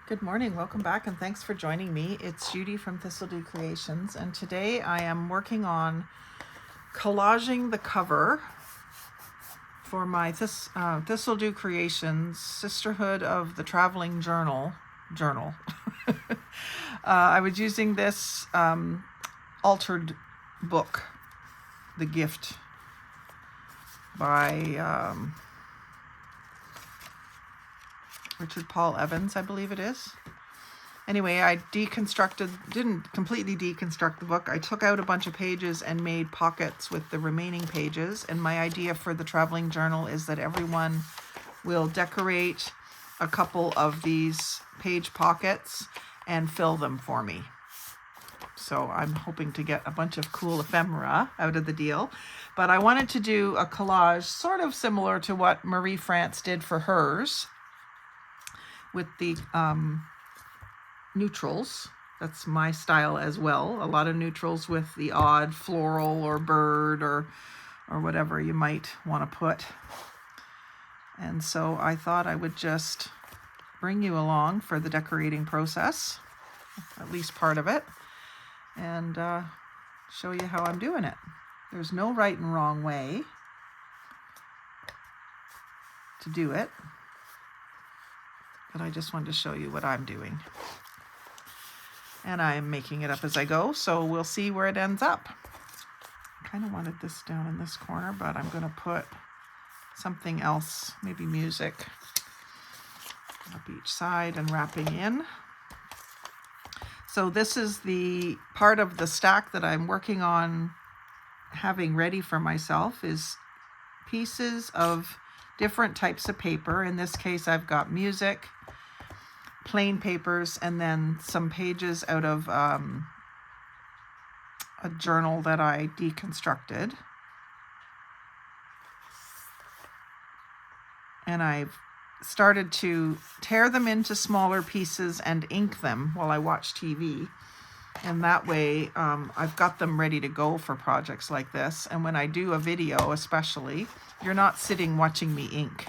Good morning, welcome back, and thanks for joining me. It's Judy from Thistledew Creations, and today I am working on collaging the cover for my Thistledew Creations Sisterhood of the Traveling Journal. I was using this altered book, The Gift, by Richard Paul Evans, I believe it is. Anyway, I didn't completely deconstruct the book. I took out a bunch of pages and made pockets with the remaining pages. And my idea for the traveling journal is that everyone will decorate a couple of these page pockets and fill them for me. So I'm hoping to get a bunch of cool ephemera out of the deal. But I wanted to do a collage sort of similar to what Marie France did for hers, with the neutrals. That's my style as well. A lot of neutrals with the odd floral or bird or whatever you might want to put. And so I thought I would just bring you along for the decorating process, at least part of it, and show you how I'm doing it. There's no right and wrong way to do it, but I just wanted to show you what I'm doing. And I'm making it up as I go, so we'll see where it ends up. I kind of wanted this down in this corner, but I'm going to put something else, maybe music, up each side and wrapping in. So this is the part of the stack that I'm working on having ready for myself, is pieces of different types of paper. In this case, I've got music, plain papers, and then some pages out of a journal that I deconstructed. And I've started to tear them into smaller pieces and ink them while I watch TV. And that way I've got them ready to go for projects like this. And when I do a video especially, you're not sitting watching me ink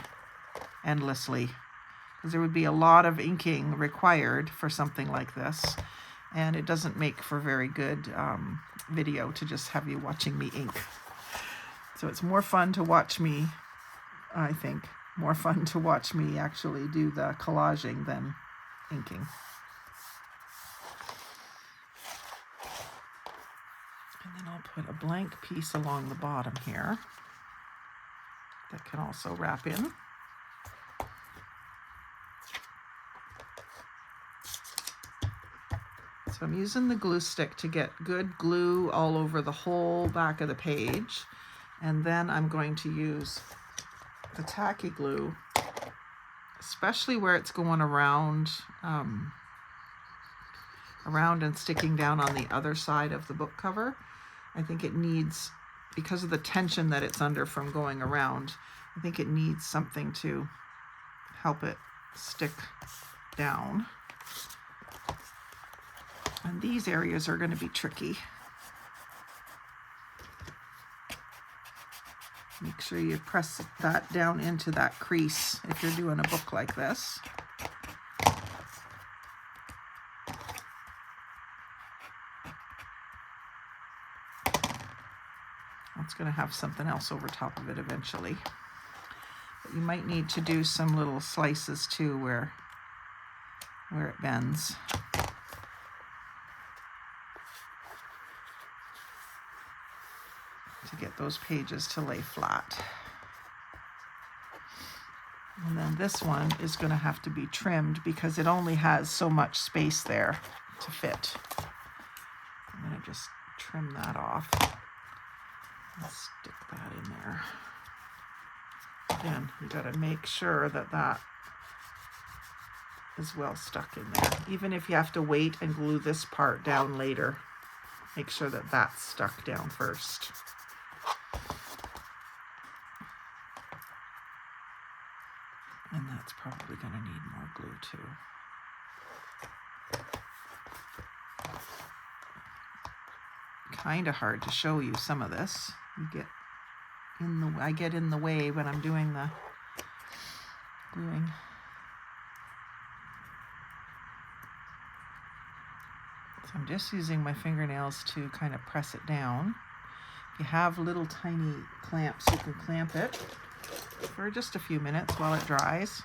endlessly, because there would be a lot of inking required for something like this, and it doesn't make for very good video to just have you watching me ink. So it's more fun to watch me, I think, more fun to watch me actually do the collaging than inking. And then I'll put a blank piece along the bottom here that can also wrap in. So I'm using the glue stick to get good glue all over the whole back of the page. And then I'm going to use the tacky glue, especially where it's going around and sticking down on the other side of the book cover. I think it needs, because of the tension that it's under from going around, I think it needs something to help it stick down. And these areas are going to be tricky. Make sure you press that down into that crease if you're doing a book like this. It's going to have something else over top of it eventually. But you might need to do some little slices too where it bends. To get those pages to lay flat. And then this one is going to have to be trimmed because it only has so much space there to fit. I'm going to just trim that off and stick that in there. Again, you got to make sure that that is well stuck in there. Even if you have to wait and glue this part down later, make sure that that's stuck down first. And that's probably going to need more glue too. Kind of hard to show you some of this. I get in the way when I'm doing the gluing. I'm just using my fingernails to kind of press it down. If you have little tiny clamps, you can clamp it for just a few minutes while it dries,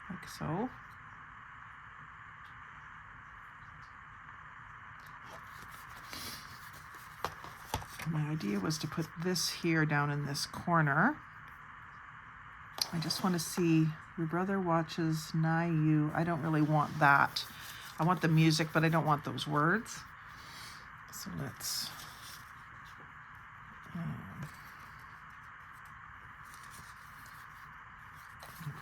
like so. My idea was to put this here down in this corner. I just want to see, your brother watches Nayu. I don't really want that. I want the music, but I don't want those words. So let's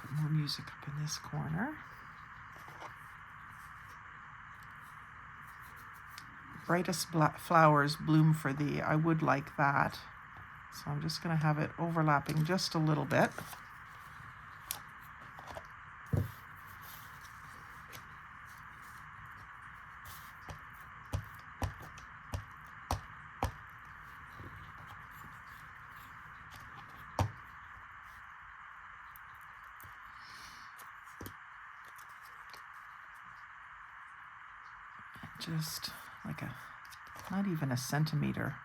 put more music up in this corner. Brightest flowers bloom for thee. I would like that. So I'm just going to have it overlapping just a little bit. Just like not even a centimeter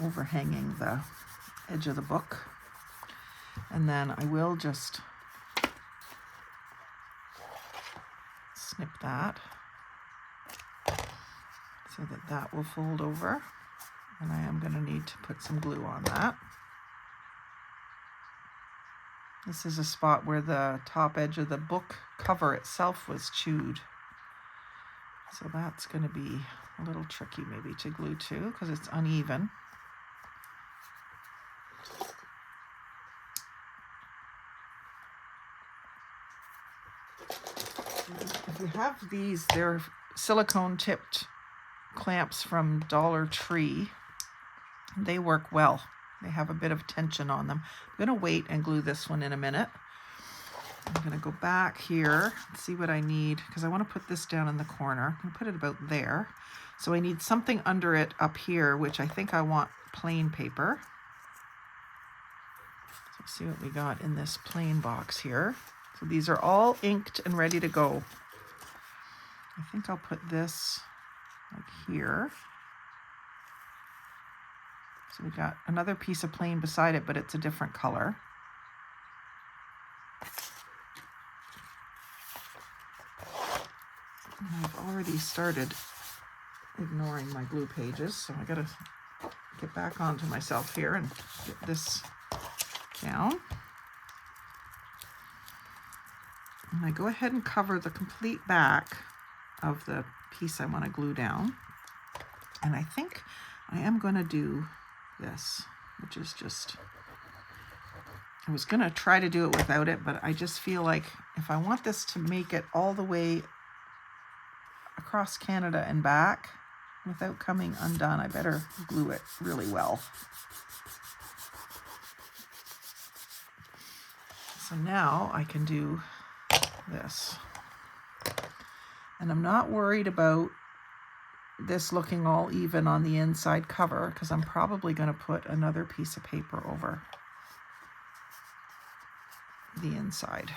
overhanging the edge of the book. And then I will just snip that so that that will fold over. And I am going to need to put some glue on that. This is a spot where the top edge of the book cover itself was chewed. So that's going to be a little tricky maybe to glue to because it's uneven. If you have these, they're silicone tipped clamps from Dollar Tree. They work well. They have a bit of tension on them. I'm going to wait and glue this one in a minute. I'm going to go back here and see what I need because I want to put this down in the corner. I'm going to put it about there. So I need something under it up here, which I think I want plain paper. So let's see what we got in this plain box here. So these are all inked and ready to go. I think I'll put this like here. So we got another piece of plain beside it, but it's a different color. And I've already started ignoring my glue pages, so I gotta get back onto myself here and get this down. And I go ahead and cover the complete back of the piece I want to glue down. And I think I am going to do this, which is just, I was going to try to do it without it, but I just feel like if I want this to make it all the way across Canada and back without coming undone, I better glue it really well. So now I can do this. And I'm not worried about this looking all even on the inside cover because I'm probably going to put another piece of paper over the inside.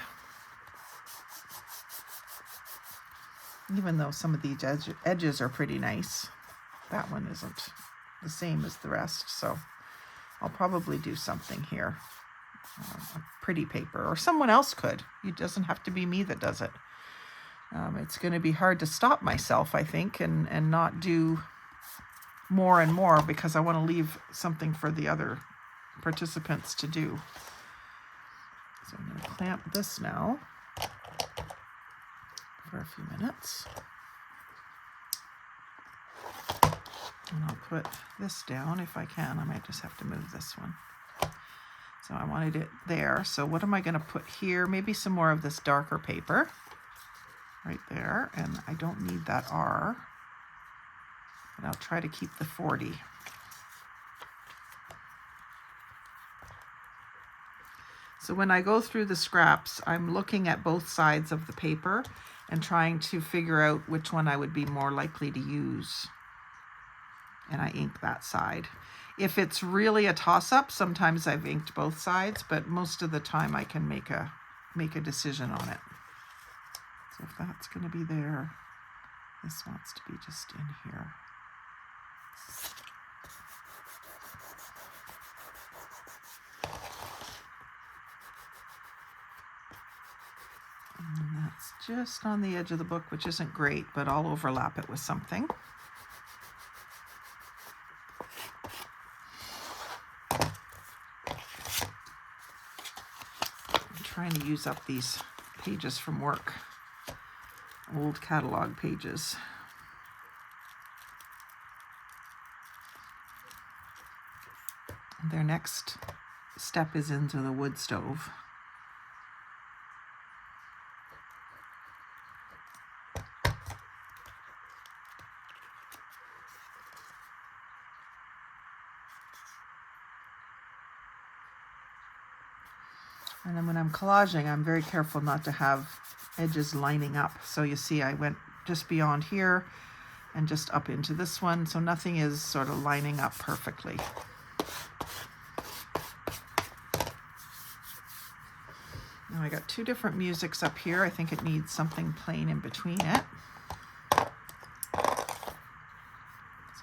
Even though some of these edges are pretty nice, that one isn't the same as the rest. So I'll probably do something here. A pretty paper, or someone else could. It doesn't have to be me that does it. It's going to be hard to stop myself, I think, and not do more and more because I want to leave something for the other participants to do. So I'm going to clamp this now for a few minutes. And I'll put this down if I can. I might just have to move this one. So I wanted it there. So what am I going to put here? Maybe some more of this darker paper right there. And I don't need that R. But I'll try to keep the 40. So when I go through the scraps, I'm looking at both sides of the paper and trying to figure out which one I would be more likely to use. And I ink that side. If it's really a toss-up, sometimes I've inked both sides, but most of the time I can make a decision on it. So if that's going to be there, This wants to be just in here. And that's just on the edge of the book, which isn't great, but I'll overlap it with something. I'm trying to use up these pages from work, old catalog pages. Their next step is into the wood stove. And then when I'm collaging, I'm very careful not to have edges lining up. So you see I went just beyond here and just up into this one, so nothing is sort of lining up perfectly. Now I got two different musics up here. I think it needs something plain in between it. So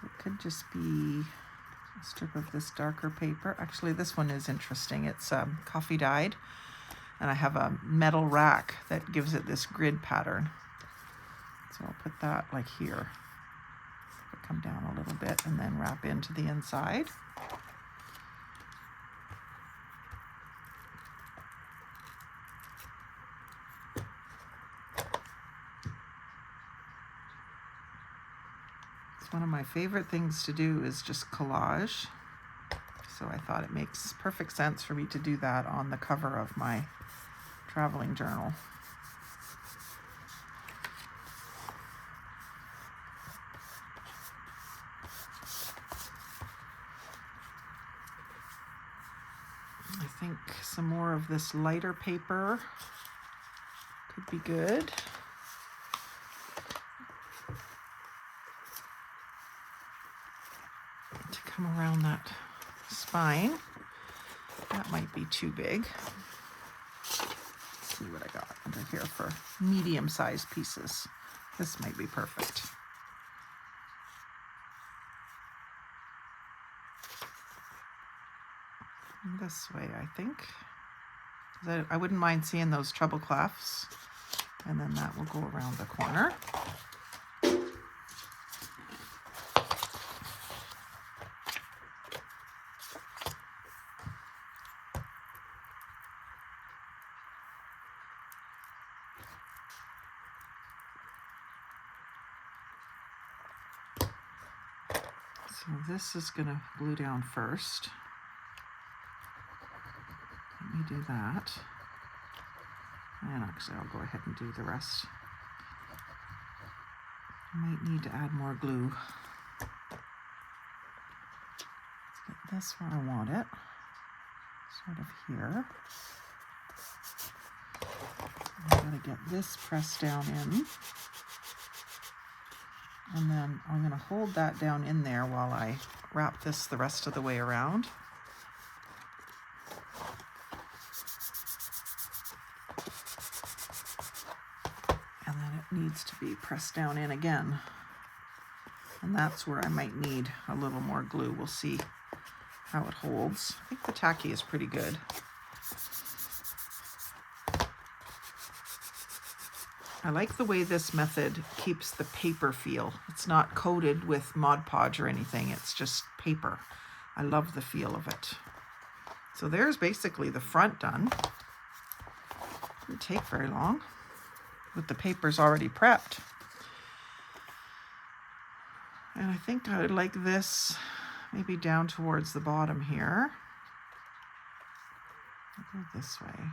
it could just be a strip of this darker paper. Actually, this one is interesting. It's coffee dyed, and I have a metal rack that gives it this grid pattern. So I'll put that like here. Come down a little bit and then wrap into the inside. It's one of my favorite things to do is just collage. So I thought it makes perfect sense for me to do that on the cover of my traveling journal. I think some more of this lighter paper could be good. To come around that spine. That might be too big. Let's see what I got under here for medium-sized pieces. This might be perfect. This way, I think. I wouldn't mind seeing those treble clefs, and then that will go around the corner. So this is going to glue down first. Let me do that. And actually, I'll go ahead and do the rest. I might need to add more glue. Let's get this where I want it. Sort of here. I'm going to get this pressed down in. And then I'm going to hold that down in there while I wrap this the rest of the way around. And then it needs to be pressed down in again. And that's where I might need a little more glue. We'll see how it holds. I think the tacky is pretty good. I like the way this method keeps the paper feel. It's not coated with Mod Podge or anything. It's just paper. I love the feel of it. So there's basically the front done. Didn't take very long with the papers already prepped. And I think I would like this maybe down towards the bottom here. I'll go this way.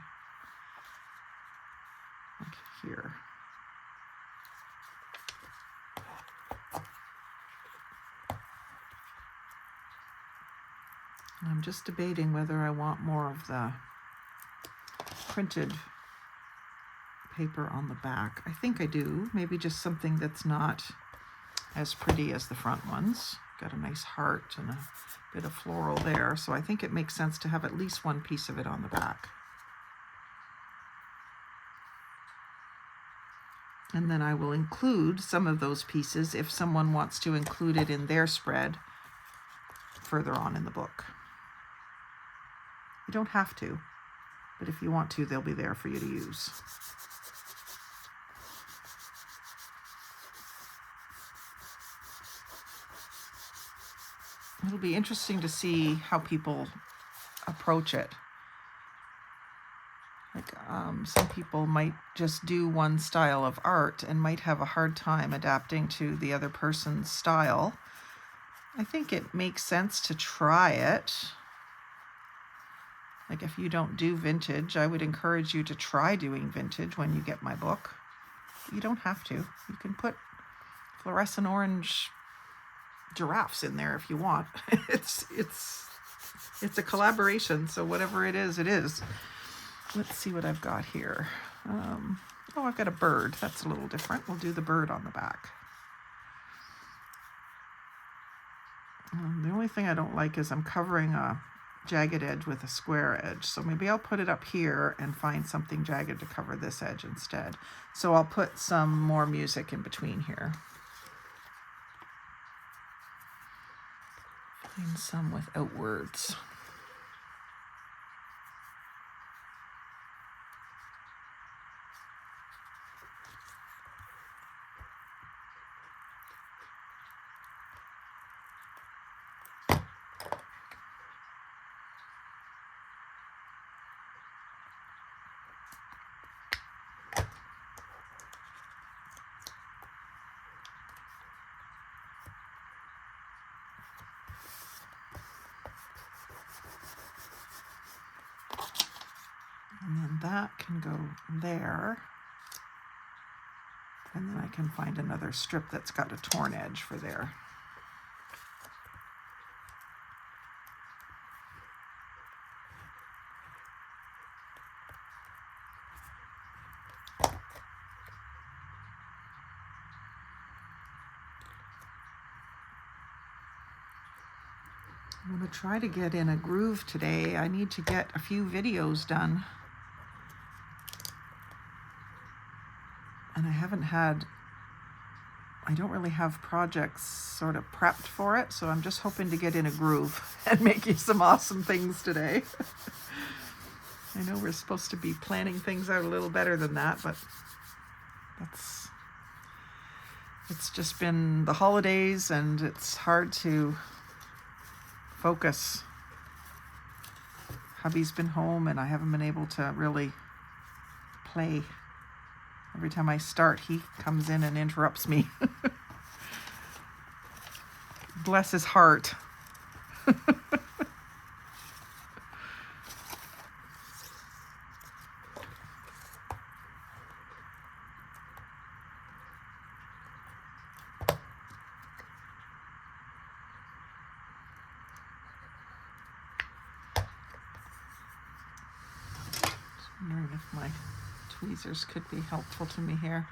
Like here. I'm just debating whether I want more of the printed paper on the back. I think I do. Maybe just something that's not as pretty as the front ones. Got a nice heart and a bit of floral there. So I think it makes sense to have at least one piece of it on the back. And then I will include some of those pieces if someone wants to include it in their spread further on in the book. You don't have to, but if you want to, they'll be there for you to use. It'll be interesting to see how people approach it. Like some people might just do one style of art and might have a hard time adapting to the other person's style. I think it makes sense to try it. Like if you don't do vintage, I would encourage you to try doing vintage when you get my book. You don't have to. You can put fluorescent orange giraffes in there if you want. It's a collaboration, so whatever it is, it is. Let's see what I've got here. Oh, I've got a bird. That's a little different. We'll do the bird on the back. The only thing I don't like is I'm covering a jagged edge with a square edge. So maybe I'll put it up here and find something jagged to cover this edge instead. So I'll put some more music in between here. Find some without words. And then that can go there. And then I can find another strip that's got a torn edge for there. I'm going to try to get in a groove today. I need to get a few videos done. And I don't really have projects sort of prepped for it, so I'm just hoping to get in a groove and make you some awesome things today. I know we're supposed to be planning things out a little better than that, but it's just been the holidays and it's hard to focus. Hubby's been home and I haven't been able to really play. Every time I start, he comes in and interrupts me. Bless his heart. Just wondering if my tweezers could be helpful to me here.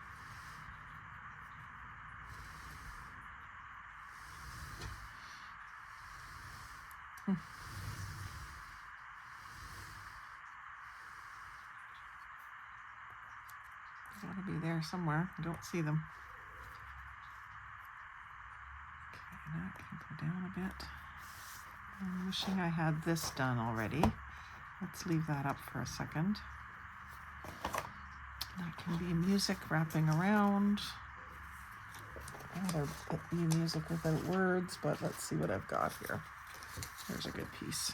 Gotta be there somewhere. I don't see them. Okay, that can go down a bit. I'm wishing I had this done already. Let's leave that up for a second. That can be music wrapping around. I'd rather be music without words, but let's see what I've got here. There's a good piece.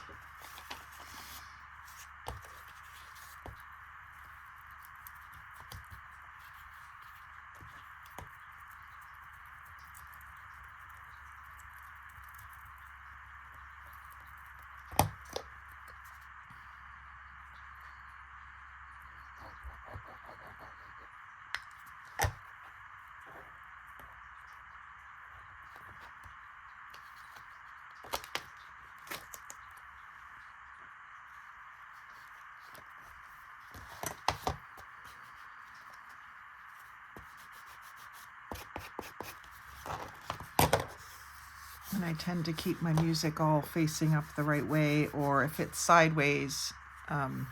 And I tend to keep my music all facing up the right way, or if it's sideways, the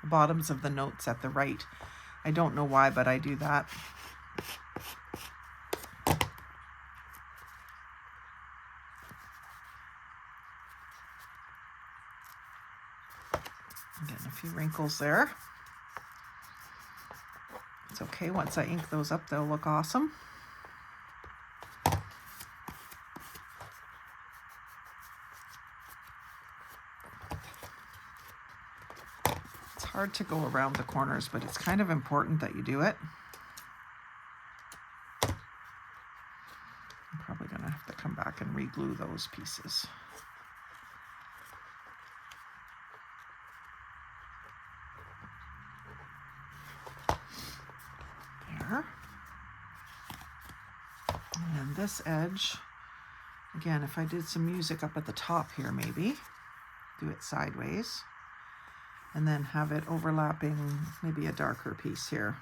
bottoms of the notes at the right. I don't know why, but I do that. I'm getting a few wrinkles there. It's okay, once I ink those up, they'll look awesome. It's hard to go around the corners, but it's kind of important that you do it. I'm probably going to have to come back and re-glue those pieces. There. And this edge, again, if I did some music up at the top here, maybe do it sideways and then have it overlapping maybe a darker piece here.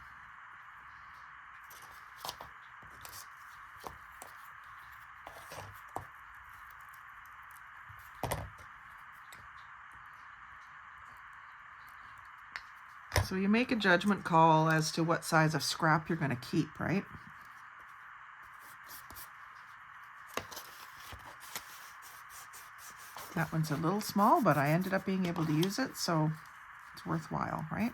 So you make a judgment call as to what size of scrap you're going to keep, right? That one's a little small, but I ended up being able to use it, so it's worthwhile, right?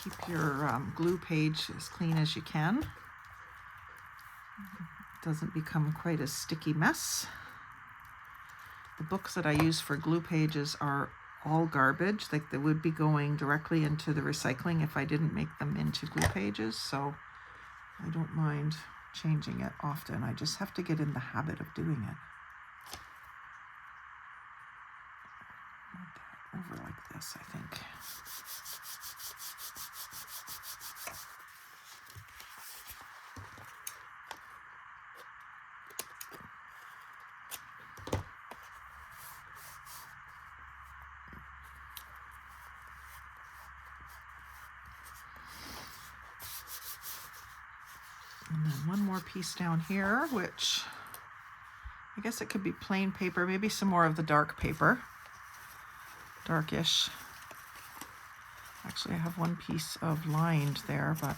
Keep your glue page as clean as you can. It doesn't become quite a sticky mess. The books that I use for glue pages are all garbage. Like, they would be going directly into the recycling if I didn't make them into glue pages, so I don't mind changing it often. I just have to get in the habit of doing it. Over like this, I think. And then one more piece down here, which I guess it could be plain paper, maybe some more of the dark paper, darkish. Actually, I have one piece of lined there, but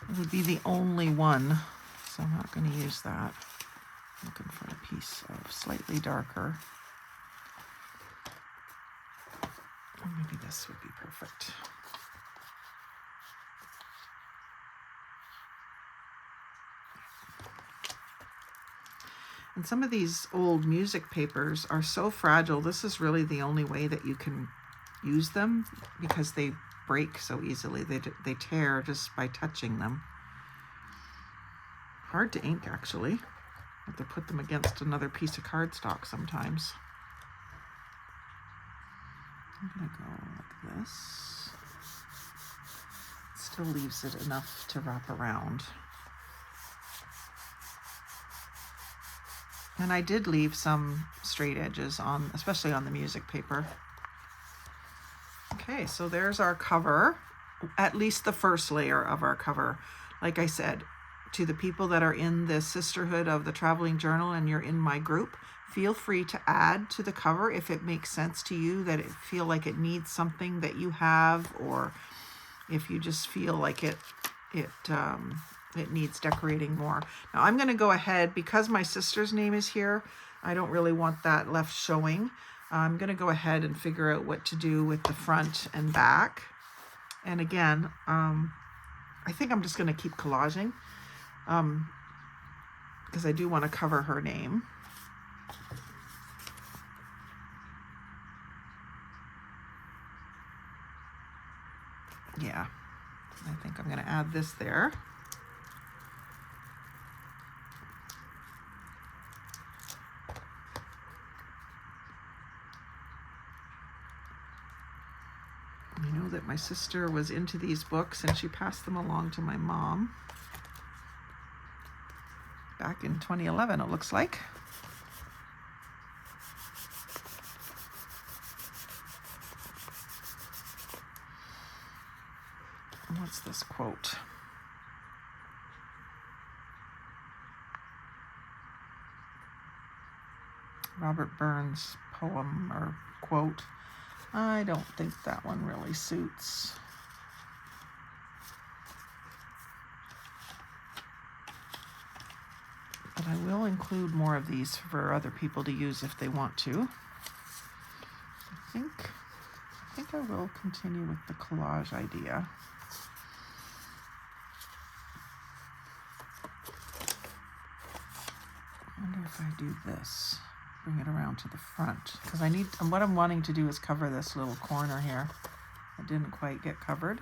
it would be the only one, so I'm not going to use that. I'm looking for a piece of slightly darker. Or maybe this would be perfect. And some of these old music papers are so fragile. This is really the only way that you can use them because they break so easily. They tear just by touching them. Hard to ink, actually. Have to put them against another piece of cardstock sometimes. I'm gonna go like this. Still leaves it enough to wrap around. And I did leave some straight edges on, especially on the music paper. Okay, so there's our cover, at least the first layer of our cover. Like I said, to the people that are in the Sisterhood of the Traveling Journal and you're in my group, feel free to add to the cover if it makes sense to you, that it feel like it needs something that you have, or if you just feel like it needs decorating more. Now I'm going to go ahead, because my sister's name is here, I don't really want that left showing. I'm going to go ahead and figure out what to do with the front and back. And again, I think I'm just going to keep collaging because I do want to cover her name. Yeah, I think I'm going to add this there. I know that my sister was into these books and she passed them along to my mom back in 2011, it looks like. What's this quote? Robert Burns' poem or quote. I don't think that one really suits. But I will include more of these for other people to use if they want to. I think I will continue with the collage idea. I wonder if I do this, bring it around to the front, because what I'm wanting to do is cover this little corner here. It didn't quite get covered.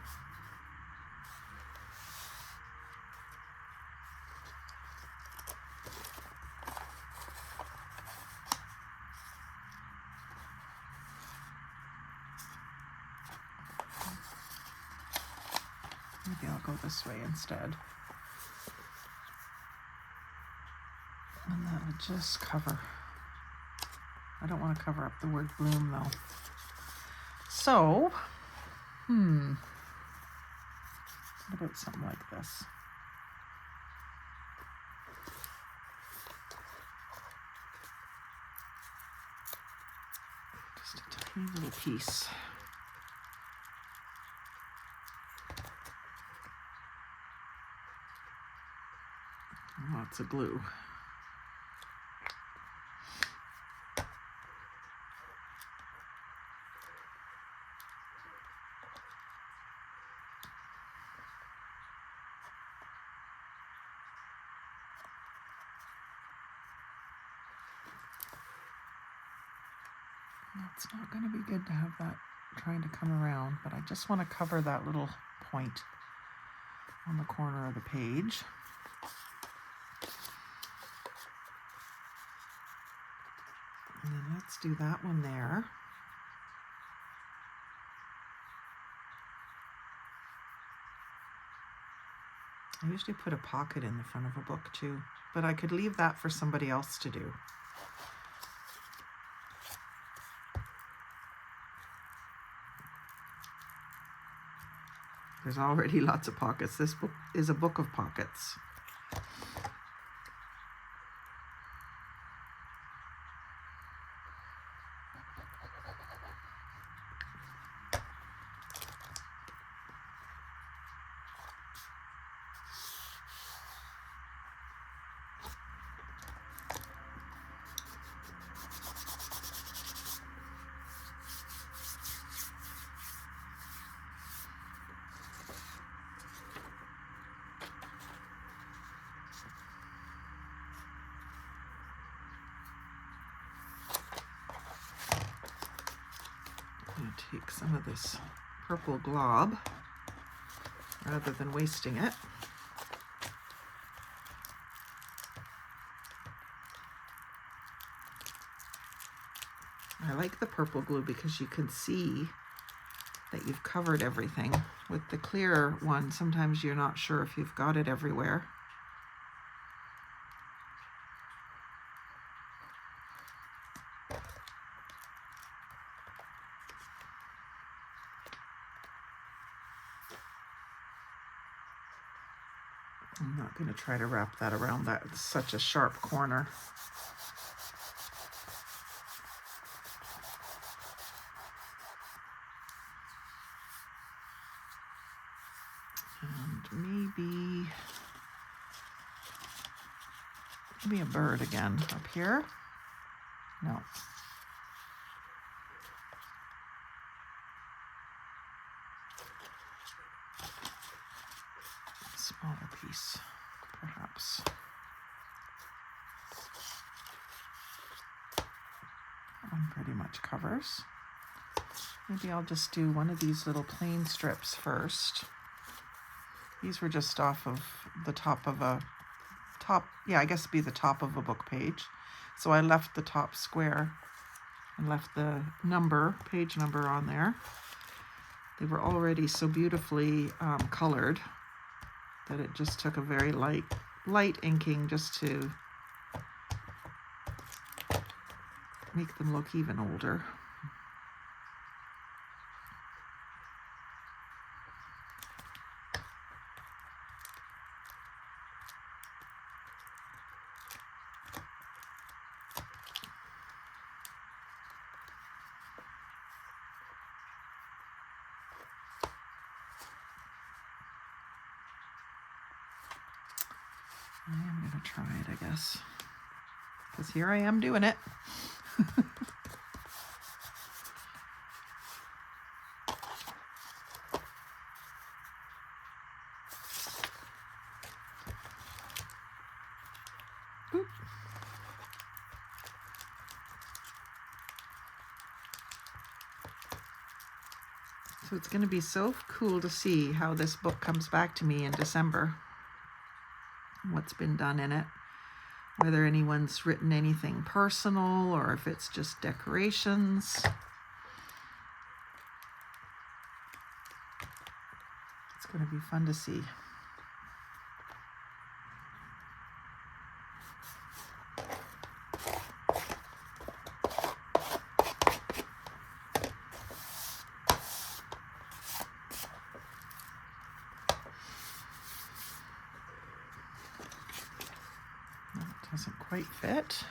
Maybe I'll go this way instead. And that would just cover. I don't want to cover up the word bloom though. So, what about something like this? Just a tiny little piece. Lots of glue. It's not going to be good to have that trying to come around, but I just want to cover that little point on the corner of the page. And then let's do that one there. I usually put a pocket in the front of a book too, but I could leave that for somebody else to do. There's already lots of pockets. This book is a book of pockets. Take some of this purple glob rather than wasting it. I like the purple glue because you can see that you've covered everything. With the clear one, sometimes you're not sure if you've got it everywhere. I'm not going to try to wrap that around that. It's such a sharp corner. And maybe a bird again up here. No. Smaller piece, perhaps. That one pretty much covers. Maybe I'll just do one of these little plain strips first. These were just off of the top of I guess it'd be the top of a book page. So I left the top square and left the page number on there. They were already so beautifully colored that it just took a very light inking just to make them look even older. I am going to try it, I guess, because here I am doing it. Oop. So it's going to be so cool to see how this book comes back to me in December. What's been done in it. Whether anyone's written anything personal or if it's just decorations. It's going to be fun to see. Doesn't quite fit.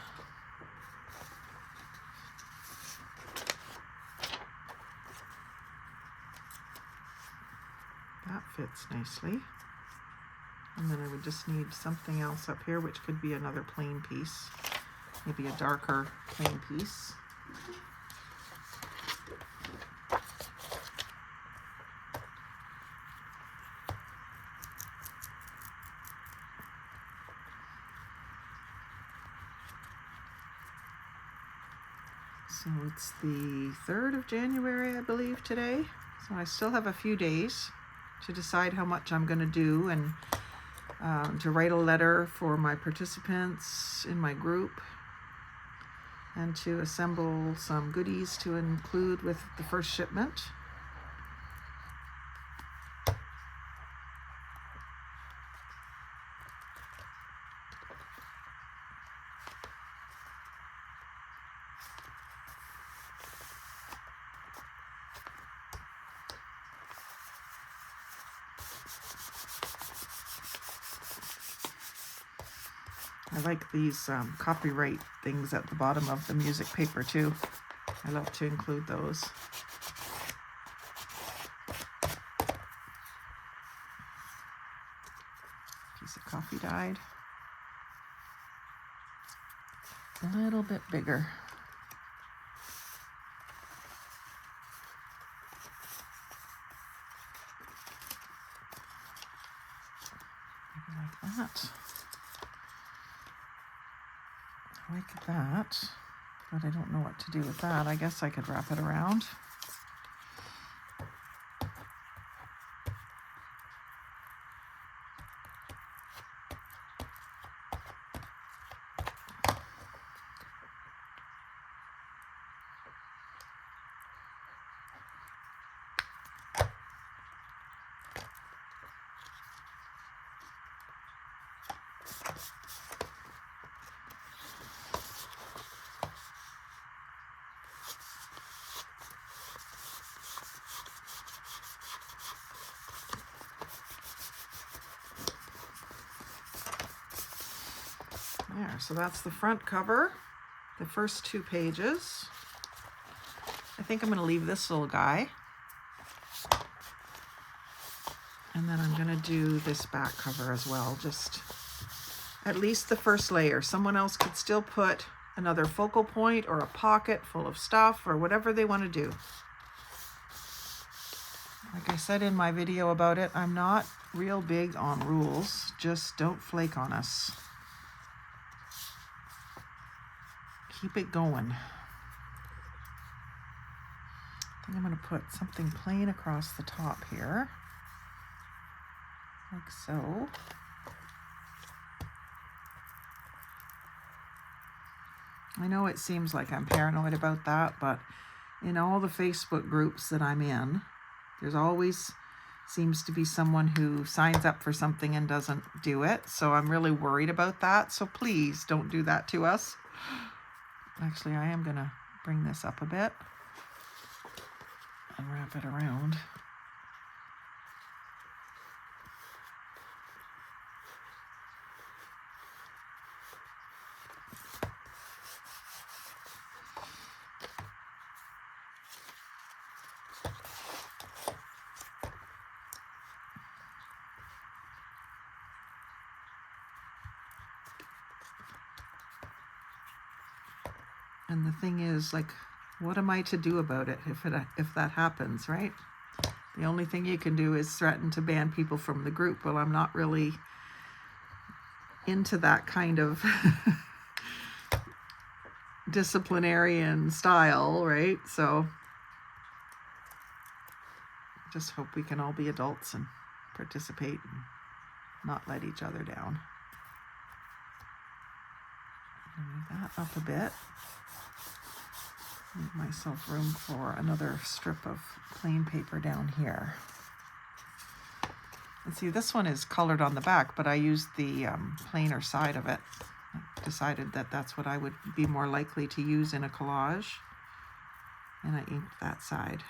That fits nicely. And then I would just need something else up here, which could be another plain piece. Maybe a darker plain piece. So it's the 3rd of January, I believe, today. So I still have a few days to decide how much I'm going to do and to write a letter for my participants in my group and to assemble some goodies to include with the first shipment. I like these copyright things at the bottom of the music paper too. I love to include those. Piece of coffee dyed. A little bit bigger. Maybe like that. I like that, but I don't know what to do with that. I guess I could wrap it around. There, so that's the front cover, the first 2 pages. I think I'm going to leave this little guy. And then I'm going to do this back cover as well, just at least the first layer. Someone else could still put another focal point or a pocket full of stuff or whatever they want to do. Like I said in my video about it, I'm not real big on rules, just don't flake on us. Keep it going. I think I'm going to put something plain across the top here, like so. I know it seems like I'm paranoid about that, but in all the Facebook groups that I'm in, there's always seems to be someone who signs up for something and doesn't do it. So I'm really worried about that. So please don't do that to us. Actually, I am going to bring this up a bit and wrap it around. And the thing is, like, what am I to do about it if that happens, right? The only thing you can do is threaten to ban people from the group. Well, I'm not really into that kind of disciplinarian style, right? So just hope we can all be adults and participate and not let each other down. Move that up a bit. Leave myself room for another strip of plain paper down here. And see, this one is colored on the back, but I used the plainer side of it. I decided that that's what I would be more likely to use in a collage, and I inked that side.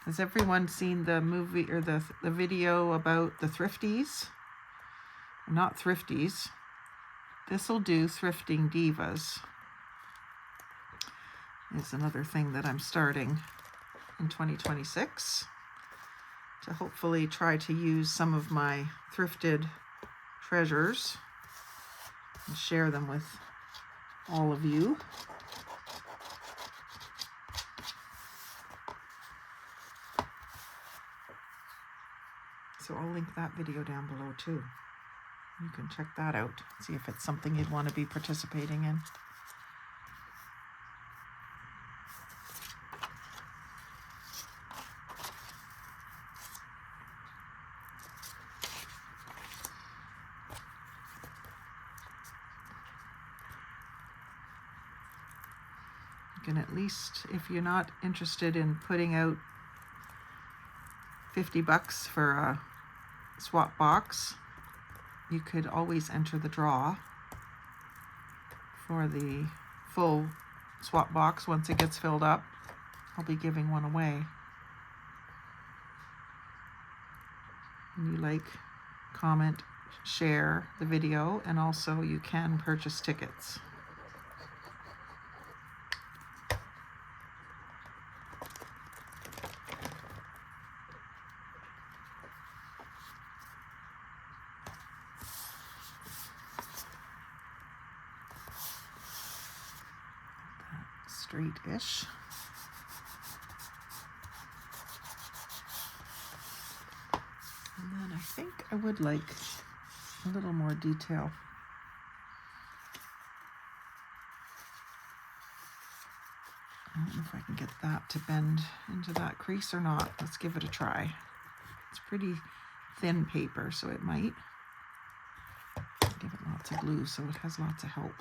Has everyone seen the movie or the video about the thrifties? Not thrifties. Thistledew Thrifting Divas is another thing that I'm starting in 2026 to hopefully try to use some of my thrifted treasures and share them with all of you. So I'll link that video down below too. You can check that out, see if it's something you'd want to be participating in. You can at least, if you're not interested in putting out $50 for a swap box, you could always enter the draw for the full swap box once it gets filled up. I'll be giving one away. And you like, comment, share the video, and also you can purchase tickets. Straight-ish. And then I think I would like a little more detail. I don't know if I can get that to bend into that crease or not. Let's give it a try. It's pretty thin paper, so it might. Give it lots of glue so it has lots of help.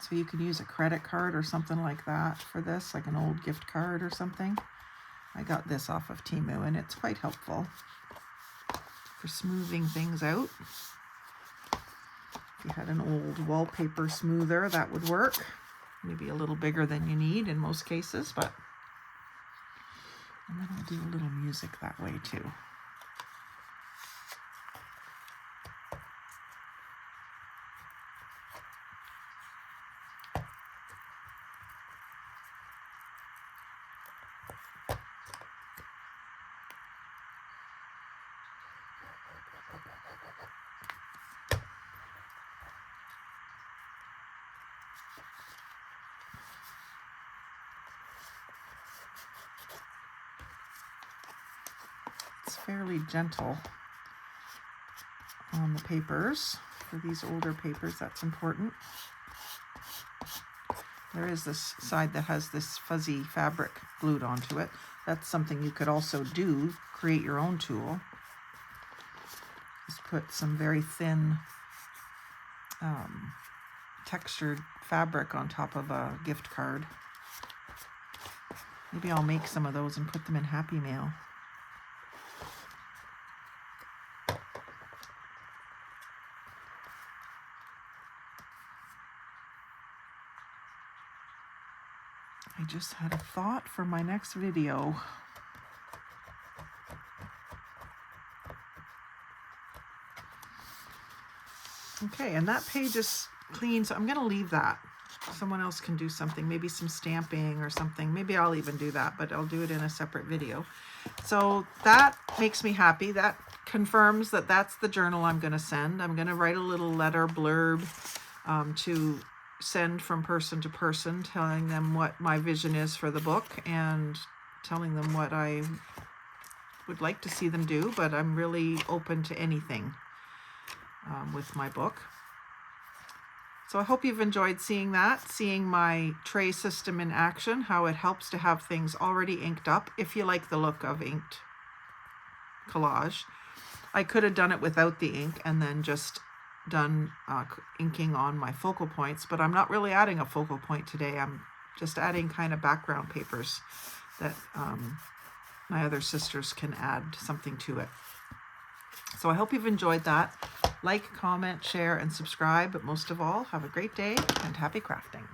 So you can use a credit card or something like that for this, like an old gift card or something. I got this off of Temu, and it's quite helpful for smoothing things out. If you had an old wallpaper smoother, that would work. Maybe a little bigger than you need in most cases, but... And then I'll do a little music that way too. Fairly gentle on the papers. For these older papers, that's important. There is this side that has this fuzzy fabric glued onto it. That's something you could also do, create your own tool. Just put some very thin textured fabric on top of a gift card. Maybe I'll make some of those and put them in Happy Mail. I just had a thought for my next video. Okay, and that page is clean, so I'm going to leave that. Someone else can do something, maybe some stamping or something. Maybe I'll even do that, but I'll do it in a separate video. So that makes me happy. That confirms that that's the journal I'm going to send. I'm going to write a little letter blurb to send from person to person, telling them what my vision is for the book and telling them what I would like to see them do, but I'm really open to anything with my book. So I hope you've enjoyed seeing that, seeing my tray system in action, how it helps to have things already inked up if you like the look of inked collage. I could have done it without the ink and then just done inking on my focal points, but I'm not really adding a focal point today. I'm just adding kind of background papers that my other sisters can add something to it. So I hope you've enjoyed that. Like, comment, share, and subscribe, but most of all, have a great day and happy crafting.